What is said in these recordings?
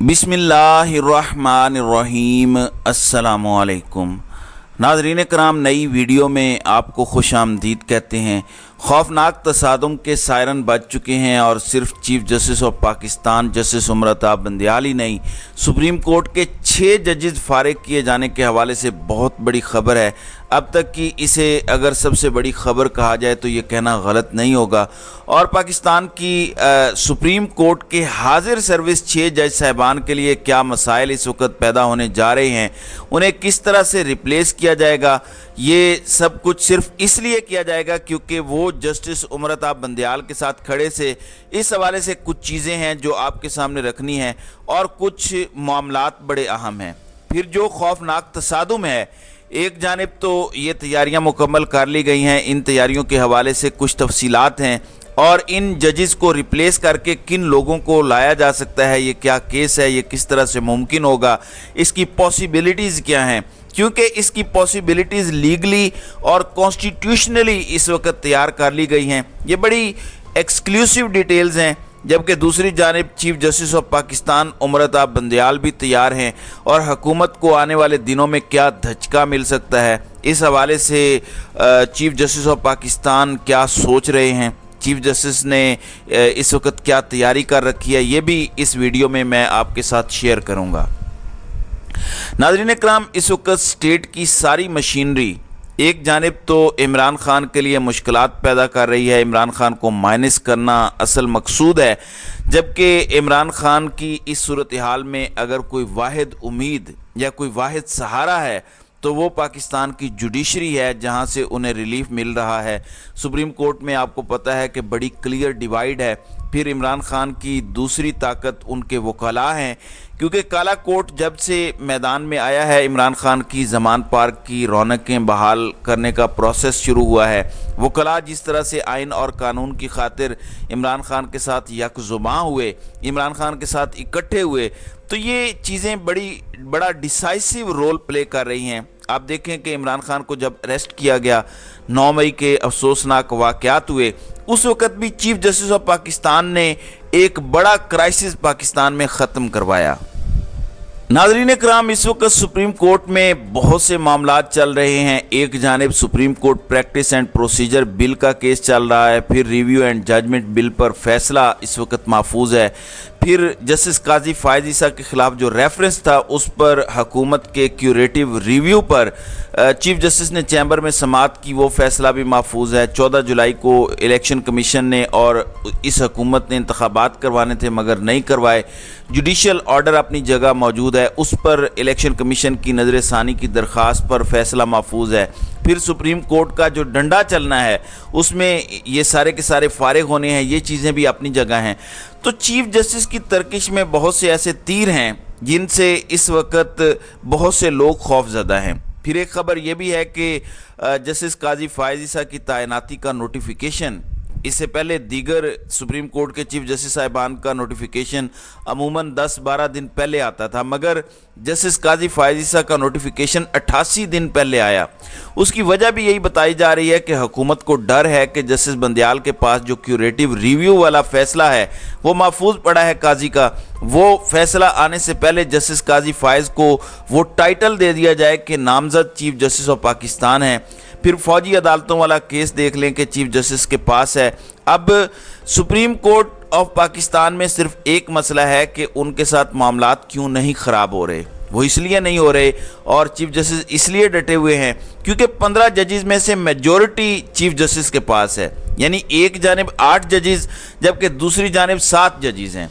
बिस्मिल्लाहिर्रहमानिर्रहीम। अस्सलामुअलैकुम। नाज़रीन कराम, नई वीडियो में आपको खुश आमदीद कहते हैं। खौफनाक तसादुम के सायरन बज चुके हैं और सिर्फ chief justice of Pakistan justice Umar Ata Bandial ही नहीं, सुप्रीम कोर्ट के 6 जजेस फारिग किए जाने के हवाले से बहुत बड़ी खबर है। अब तक की इसे अगर सबसे बड़ी खबर कहा जाए तो ये कहना गलत नहीं होगा। और पाकिस्तान की सुप्रीम कोर्ट के हाजिर सर्विस 6 जज साहिबान के लिए क्या मसाइल इस वक्त पैदा होने जा रहे हैं, उन्हें किस तरह से रिप्लेस किया जाएगा, ये सब कुछ सिर्फ इसलिए किया जाएगा क्योंकि वो जस्टिस उमरता बंदयाल के साथ खड़े से। इस हवाले से कुछ चीज़ें हैं जो आपके सामने रखनी हैं और कुछ मामलात बड़े अहम हैं। फिर जो खौफनाक तसादुम है, एक जानिब तो ये तैयारियां मुकम्मल कर ली गई हैं, इन तैयारियों के हवाले से कुछ तफसीलात हैं और इन जजेस को रिप्लेस करके किन लोगों को लाया जा सकता है, ये क्या केस है, ये किस तरह से मुमकिन होगा, इसकी पॉसिबिलिटीज़ क्या हैं, क्योंकि इसकी पॉसिबिलिटीज़ लीगली और कॉन्स्टिट्यूशनली इस वक्त तैयार कर ली गई हैं। ये बड़ी एक्सक्लूसिव डिटेल्स हैं। जबकि दूसरी जानिब chief justice of Pakistan उमरता Bandial भी तैयार हैं और हुकूमत को आने वाले दिनों में क्या धचका मिल सकता है, इस हवाले से चीफ जस्टिस ऑफ पाकिस्तान क्या सोच रहे हैं, चीफ जस्टिस ने इस वक्त क्या तैयारी कर रखी है, ये भी इस वीडियो में मैं आपके साथ शेयर करूँगा। नाज़रीन कराम, इस वक्त स्टेट की सारी मशीनरी एक जानिब तो इमरान खान के लिए मुश्किलात पैदा कर रही है, इमरान खान को माइनस करना असल मकसूद है। जबकि इमरान खान की इस सूरत हाल में अगर कोई वाहिद उम्मीद या कोई वाहिद सहारा है तो वो पाकिस्तान की जुडिशरी है, जहां से उन्हें रिलीफ मिल रहा है। सुप्रीम कोर्ट में आपको पता है कि बड़ी क्लियर डिवाइड है। फिर इमरान खान की दूसरी ताकत उनके वकला हैं, क्योंकि काला कोर्ट जब से मैदान में आया है, इमरान खान की ज़मान पार्क की रौनकें बहाल करने का प्रोसेस शुरू हुआ है। वकला जिस तरह से आइन और कानून की खातिर इमरान खान के साथ यकजुबां हुए, इमरान खान के साथ इकट्ठे हुए, तो ये चीज़ें बड़ा डिसाइसिव रोल प्ले कर रही हैं। आप देखें कि इमरान खान को जब अरेस्ट किया गया, 9 मई के अफसोसनाक वाक़यात हुए, उस वक़्त भी चीफ जस्टिस ऑफ पाकिस्तान ने एक बड़ा क्राइसिस पाकिस्तान में ख़त्म करवाया। नाज़रीन कराम, इस वक्त सुप्रीम कोर्ट में बहुत से मामलात चल रहे हैं। एक जानिब supreme court practice and procedure bill का केस चल रहा है, फिर रिव्यू एंड जजमेंट बिल पर फैसला इस वक्त महफूज है, फिर जस्टिस काजी फायज ईसा के ख़िलाफ़ जो रेफरेंस था उस पर हुकूमत के क्यूरेटिव रिव्यू पर चीफ जस्टिस ने चैम्बर में समाअत की, वो फ़ैसला भी महफूज है। 14 जुलाई को इलेक्शन कमीशन ने और इस हुकूमत ने इंतखाबात करवाने थे मगर नहीं करवाए। जुडिशल ऑर्डर अपनी जगह मौजूद है, उस पर इलेक्शन कमीशन की नज़र सानी की दरख्वास्त पर फैसला महफूज है। फिर सुप्रीम कोर्ट का जो डंडा चलना है उसमें ये सारे के सारे फारिग होने हैं, ये चीज़ें भी अपनी जगह हैं। तो चीफ जस्टिस की तरकिश में बहुत से ऐसे तीर हैं जिनसे इस वक्त बहुत से लोग खौफजदा हैं। फिर एक ख़बर यह भी है कि जस्टिस काजी फायज ईसा की तैनाती का नोटिफिकेशन, इससे पहले दीगर सुप्रीम कोर्ट के चीफ जस्टिस साहिबान का नोटिफिकेशन अमूमन 10-12 दिन पहले आता था, मगर जस्टिस काजी फायज ईसा का नोटिफिकेशन 88 दिन पहले आया। उसकी वजह भी यही बताई जा रही है कि हुकूमत को डर है कि जस्टिस बंदयाल के पास जो क्यूरेटिव रिव्यू वाला फैसला है वो महफूज पड़ा है काजी का, वो फैसला आने से पहले जस्टिस काजी फायज को वो टाइटल दे दिया जाए कि नामजद चीफ जस्टिस ऑफ पाकिस्तान है। फिर फौजी अदालतों वाला केस देख लें कि चीफ जस्टिस के पास है। अब सुप्रीम कोर्ट ऑफ पाकिस्तान में सिर्फ एक मसला है कि उनके साथ मामलात क्यों नहीं ख़राब हो रहे। वो इसलिए नहीं हो रहे और चीफ जस्टिस इसलिए डटे हुए हैं क्योंकि 15 जजेस में से मेजॉरिटी चीफ जस्टिस के पास है, यानी एक जानिब 8 जजेस जबकि दूसरी जानिब 7 जजेस हैं।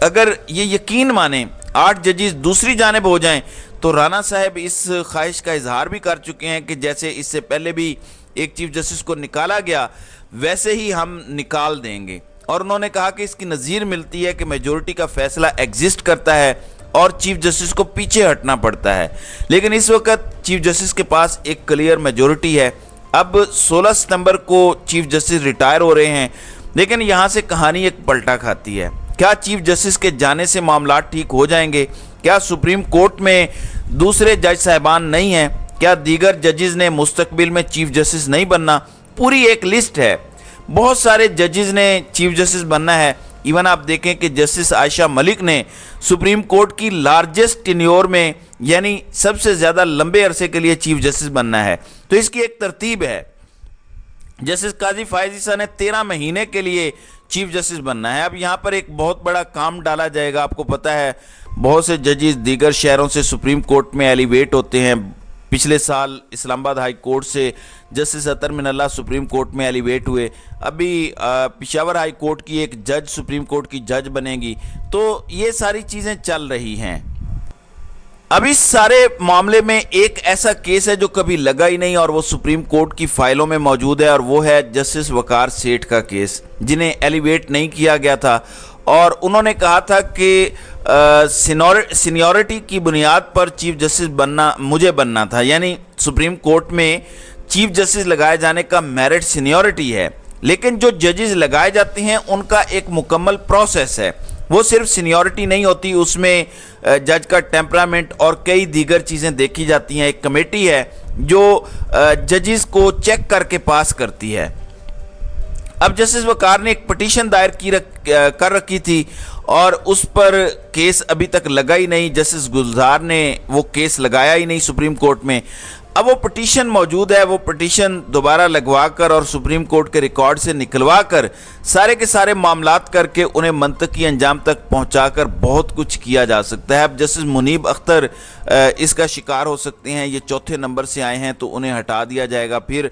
अगर ये यकीन माने 8 जजेस दूसरी जानिब हो जाएं तो राना साहब इस ख्वाहिश का इजहार भी कर चुके हैं कि जैसे इससे पहले भी एक चीफ जस्टिस को निकाला गया वैसे ही हम निकाल देंगे। और उन्होंने कहा कि इसकी नज़ीर मिलती है कि मेजॉरिटी का फैसला एग्जिस्ट करता है और चीफ जस्टिस को पीछे हटना पड़ता है। लेकिन इस वक्त चीफ जस्टिस के पास एक क्लियर मेजॉरिटी है। अब 16 सितंबर को चीफ जस्टिस रिटायर हो रहे हैं, लेकिन यहाँ से कहानी एक पलटा खाती है। क्या चीफ जस्टिस के जाने से मामला ठीक हो जाएंगे? क्या सुप्रीम कोर्ट में दूसरे जज साहिबान नहीं हैं? क्या दीगर जजेस ने मुस्तकबिल में चीफ जस्टिस नहीं बनना? पूरी एक लिस्ट है, बहुत सारे जजेस ने चीफ जस्टिस बनना है ایون آپ دیکھیں کہ جسٹس عائشہ ملک نے سپریم کورٹ کی لارجسٹ ٹینیور میں یعنی سب سے زیادہ لمبے عرصے کے لیے چیف جسٹس بننا ہے، تو اس کی ایک ترتیب ہے۔ جسٹس قاضی فائز عیسیٰ نے 13 مہینے کے لیے چیف جسٹس بننا ہے۔ اب یہاں پر ایک بہت بڑا کام ڈالا جائے گا۔ آپ کو پتہ ہے بہت سے ججز دیگر شہروں سے سپریم کورٹ میں ایلیویٹ ہوتے ہیں۔ پچھلے سال اسلام آباد ہائی کورٹ سے جسٹس اطہر من اللہ سپریم کورٹ میں ایلیویٹ ہوئے، ابھی پشاور ہائی کورٹ کی ایک جج سپریم کورٹ کی جج بنے گی، تو یہ ساری چیزیں چل رہی ہیں۔ اب اس سارے معاملے میں ایک ایسا کیس ہے جو کبھی لگا ہی نہیں اور وہ سپریم کورٹ کی فائلوں میں موجود ہے، اور وہ ہے جسٹس وقار سیٹھ کا کیس، جنہیں ایلیویٹ نہیں کیا گیا تھا، اور انہوں نے کہا تھا کہ سینیورٹی کی بنیاد پر چیف جسٹس مجھے بننا تھا، یعنی سپریم کورٹ میں چیف جسٹس لگائے جانے کا میرٹ سینیورٹی ہے، لیکن جو ججز لگائے جاتے ہیں ان کا ایک مکمل پروسیس ہے۔ وہ صرف سینیورٹی نہیں ہوتی، اس میں جج کا ٹیمپرامنٹ اور کئی دیگر چیزیں دیکھی جاتی ہیں۔ ایک کمیٹی ہے جو ججز کو چیک کر کے پاس کرتی ہے۔ اب جسٹس وقار نے ایک پٹیشن دائر کر رکھی تھی اور اس پر کیس ابھی تک لگا ہی نہیں، جسٹس گلزار نے وہ کیس لگایا ہی نہیں سپریم کورٹ میں۔ اب وہ پٹیشن موجود ہے، وہ پٹیشن دوبارہ لگوا کر اور سپریم کورٹ کے ریکارڈ سے نکلوا کر سارے کے سارے معاملات کر کے انہیں منطقی انجام تک پہنچا کر بہت کچھ کیا جا سکتا ہے۔ اب جسٹس منیب اختر اس کا شکار ہو سکتے ہیں، یہ چوتھے نمبر سے آئے ہیں تو انہیں ہٹا دیا جائے گا۔ پھر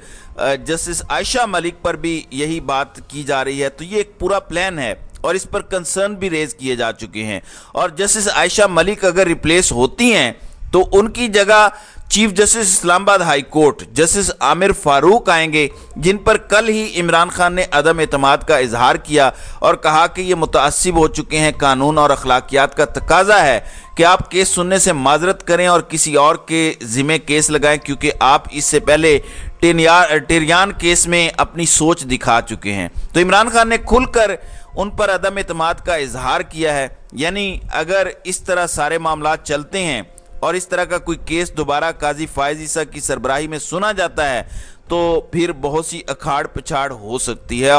جسٹس عائشہ ملک پر بھی یہی بات کی جا رہی ہے، تو یہ ایک پورا پلان ہے اور اس پر کنسرن بھی ریز کیے جا چکے ہیں۔ اور جسٹس عائشہ ملک اگر ریپلیس ہوتی ہیں تو ان کی جگہ چیف جسٹس اسلام آباد ہائی کورٹ جسٹس عامر فاروق آئیں گے، جن پر کل ہی عمران خان نے عدم اعتماد کا اظہار کیا اور کہا کہ یہ متعصب ہو چکے ہیں، قانون اور اخلاقیات کا تقاضا ہے کہ آپ کیس سننے سے معذرت کریں اور کسی اور کے ذمہ کیس لگائیں، کیونکہ آپ اس سے پہلے ٹیریان کیس میں اپنی سوچ دکھا چکے ہیں۔ تو عمران خان نے کھل کر ان پر عدم اعتماد کا اظہار کیا ہے، یعنی اگر اس طرح سارے معاملات چلتے ہیں اور اس طرح کا کوئی کیس دوبارہ قاضی فائز عیسیٰ کی سربراہی میں سنا جاتا ہے تو پھر بہت سی اکھاڑ پچھاڑ ہو سکتی ہے،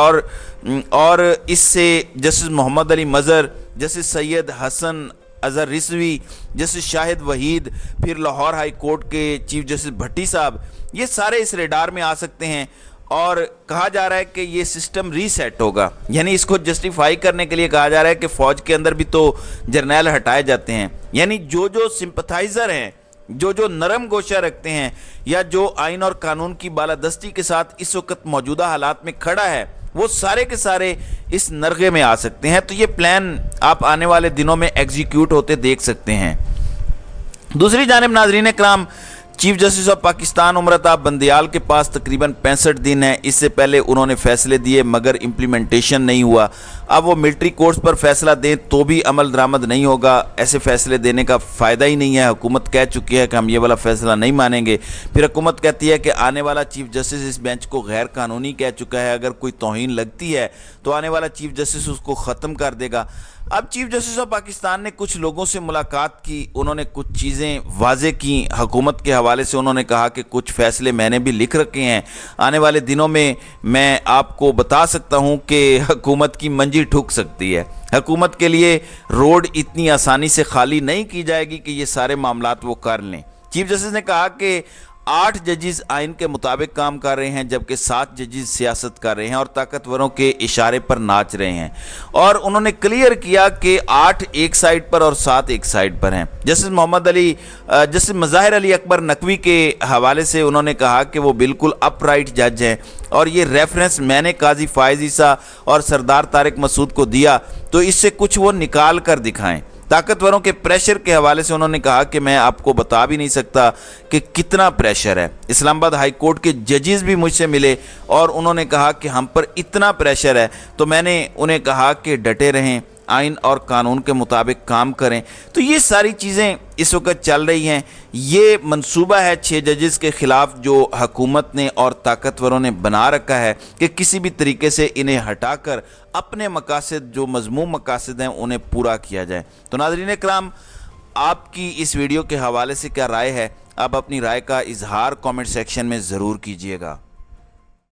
اور اس سے جسٹس محمد علی مظہر، جسٹس سید حسن اظہر رضوی، جسٹس شاہد وحید، پھر لاہور ہائی کورٹ کے چیف جسٹس بھٹی صاحب، یہ سارے اس ریڈار میں آ سکتے ہیں، اور کہا جا رہا ہے کہ یہ سسٹم ری سیٹ ہوگا، یعنی اس کو جسٹیفائی کرنے کے لیے کہا جا رہا ہے کہ فوج کے اندر بھی تو جرنیل ہٹائے جاتے ہیں، یعنی جو سمپتھائزر ہیں، جو نرم گوشہ رکھتے ہیں، یا جو آئین اور قانون کی بالادستی کے ساتھ اس وقت موجودہ حالات میں کھڑا ہے، وہ سارے کے سارے اس نرغے میں آ سکتے ہیں۔ تو یہ پلان آپ آنے والے دنوں میں ایگزیکیوٹ ہوتے دیکھ سکتے ہیں۔ دوسری جانب ناظرین کرام، chief justice of Pakistan Umar Ata Bandial کے پاس تقریباً 65 دن ہیں۔ اس سے پہلے انہوں نے فیصلے دیے مگر امپلیمنٹیشن نہیں ہوا۔ اب وہ ملٹری کورٹس پر فیصلہ دیں تو بھی عمل درآمد نہیں ہوگا، ایسے فیصلے دینے کا فائدہ ہی نہیں ہے۔ حکومت کہہ چکی ہے کہ ہم یہ والا فیصلہ نہیں مانیں گے، پھر حکومت کہتی ہے کہ آنے والا چیف جسٹس اس بینچ کو غیر قانونی کہہ چکا ہے، اگر کوئی توہین لگتی ہے تو آنے والا چیف جسٹس اس کو ختم کر دے گا۔ اب چیف جسٹس آف پاکستان نے کچھ لوگوں سے ملاقات کی، انہوں نے کچھ چیزیں واضح کی حکومت کے حوالے سے۔ انہوں نے کہا کہ کچھ فیصلے میں نے بھی لکھ رکھے ہیں، آنے والے دنوں میں آپ کو بتا سکتا ہوں کہ حکومت کی منجی ٹھک سکتی ہے۔ حکومت کے لیے روڈ اتنی آسانی سے خالی نہیں کی جائے گی کہ یہ سارے معاملات وہ کر لیں۔ چیف جسٹس نے کہا کہ 8 ججز آئین کے مطابق کام کر رہے ہیں، جبکہ 7 ججز سیاست کر رہے ہیں اور طاقتوروں کے اشارے پر ناچ رہے ہیں، اور انہوں نے کلیئر کیا کہ 8 ایک سائڈ پر اور 7 ایک سائڈ پر ہیں۔ جسٹس مظاہر علی اکبر نقوی کے حوالے سے انہوں نے کہا کہ وہ بالکل اپ رائٹ جج ہیں، اور یہ ریفرنس میں نے قاضی فائز عیسیٰ اور سردار طارق مسعود کو دیا تو اس سے کچھ وہ نکال کر دکھائیں۔ طاقتوروں کے پریشر کے حوالے سے انہوں نے کہا کہ میں آپ کو بتا بھی نہیں سکتا کہ کتنا پریشر ہے۔ اسلام آباد ہائی کورٹ کے ججز بھی مجھ سے ملے اور انہوں نے کہا کہ ہم پر اتنا پریشر ہے، تو میں نے انہیں کہا کہ ڈٹے رہیں، آئین اور قانون کے مطابق کام کریں۔ تو یہ ساری چیزیں اس وقت چل رہی ہیں۔ یہ منصوبہ ہے 6 ججز کے خلاف جو حکومت نے اور طاقتوروں نے بنا رکھا ہے کہ کسی بھی طریقے سے انہیں ہٹا کر اپنے مقاصد، جو مذموم مقاصد ہیں، انہیں پورا کیا جائے۔ تو ناظرین کرام، آپ کی اس ویڈیو کے حوالے سے کیا رائے ہے؟ آپ اپنی رائے کا اظہار کامنٹ سیکشن میں ضرور کیجیے گا۔